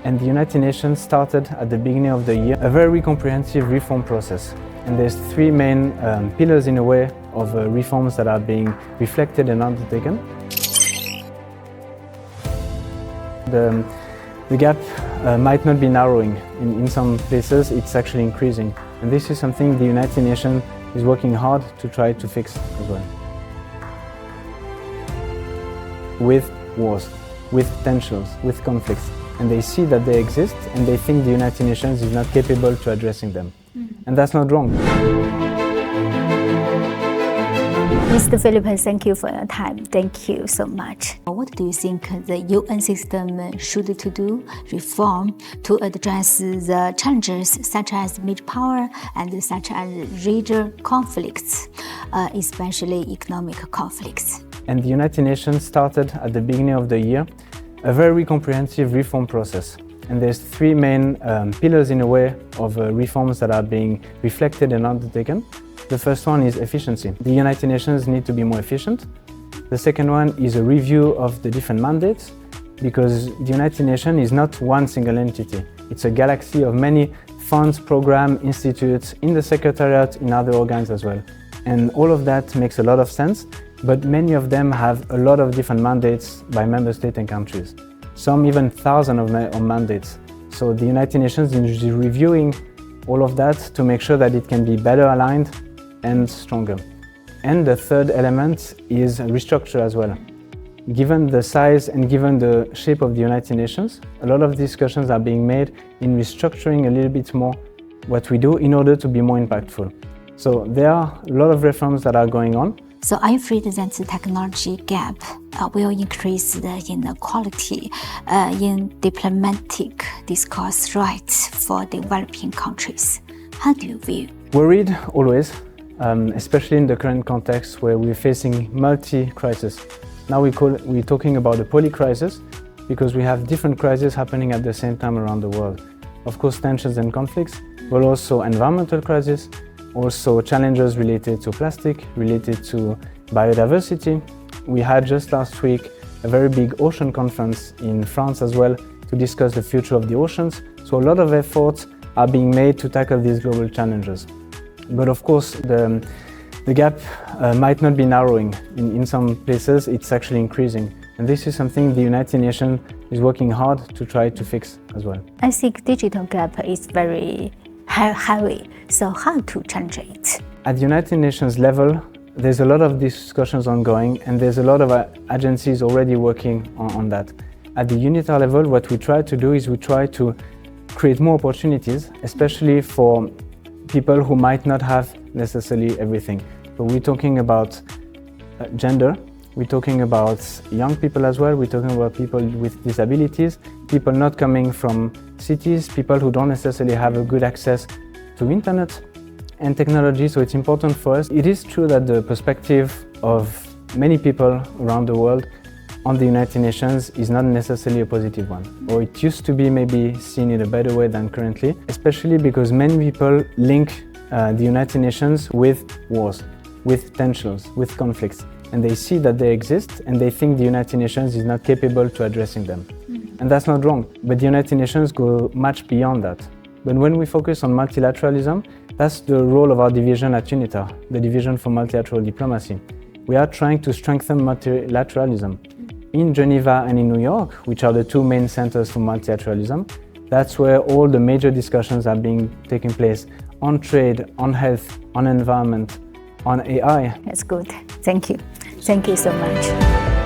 And the United Nations started at the beginning of the year a very comprehensive reform process. And there's three main pillars in a way of reforms that are being reflected and undertaken. The gap might not be narrowing. In some places it's actually increasing. And this is something the United Nations is working hard to try to fix as well. With wars, with tensions, with conflicts. And they see that they exist and they think the United Nations is not capable to addressing them. And that's not wrong. Mr. Philippe, thank you for your time. Thank you so much. What do you think the UN system should to do reform to address the challenges such as major power and such as regional conflicts, especially economic conflicts? And the United Nations started at the beginning of the year a very comprehensive reform process. And there's three main pillars in a way of reforms that are being reflected and undertaken. The first one is efficiency. The United Nations need to be more efficient. The second one is a review of the different mandates, because the United Nations is not one single entity. It's a galaxy of many funds, programs, institutes in the Secretariat, in other organs as well. And all of that makes a lot of sense, but many of them have a lot of different mandates by member states and countries. Some even thousands of mandates. So the United Nations is reviewing all of that to make sure that it can be better aligned and stronger. And the third element is restructure as well. Given the size and given the shape of the United Nations, a lot of discussions are being made in restructuring a little bit more what we do in order to be more impactful. So there are a lot of reforms that are going on. So are you afraid that the technology gap will increase the inequality in diplomatic discourse rights for developing countries? How do you view? Worried always, especially in the current context where we're facing multi-crisis. Now we're talking about a poly-crisis because we have different crises happening at the same time around the world. Of course, tensions and conflicts, but also environmental crisis, also challenges related to plastic, related to biodiversity. We had just last week a very big ocean conference in France as well to discuss the future of the oceans. So a lot of efforts are being made to tackle these global challenges. But of course, the gap might not be narrowing. In some places, it's actually increasing. And this is something the United Nations is working hard to try to fix as well. I think digital gap is very heavy, so how to change it? At the United Nations level, there's a lot of discussions ongoing and there's a lot of agencies already working on that. At the UNITAR level, what we try to do is we try to create more opportunities, especially for people who might not have necessarily everything. But we're talking about gender, we're talking about young people as well, we're talking about people with disabilities, people not coming from cities, people who don't necessarily have a good access to internet and technology, so it's important for us. It is true that the perspective of many people around the world on the United Nations is not necessarily a positive one, or it used to be maybe seen in a better way than currently, especially because many people link the United Nations with wars, with tensions, with conflicts, and they see that they exist and they think the United Nations is not capable to addressing them. And that's not wrong, but the United Nations go much beyond that. But when we focus on multilateralism, that's the role of our division at UNITAR, the Division for Multilateral Diplomacy. We are trying to strengthen multilateralism. In Geneva and in New York, which are the two main centers for multilateralism, that's where all the major discussions are taking place on trade, on health, on environment, on AI. That's good. Thank you. Thank you so much.